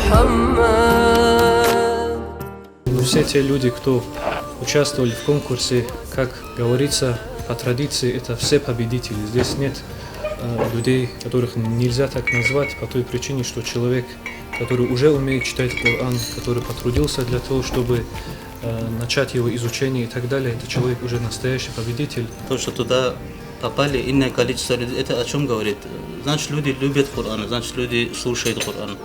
محمد. Все те люди, кто участвовали в конкурсе, как говорится, по традиции, это все победители. Здесь нет людей, которых нельзя так назвать, по той причине, что человек, который уже умеет читать Коран, который потрудился для того, чтобы начать его изучение и так далее, это человек уже настоящий победитель. То, что туда попали иное количество людей, это о чем говорит? Значит, люди любят Коран, значит, люди слушают Коран.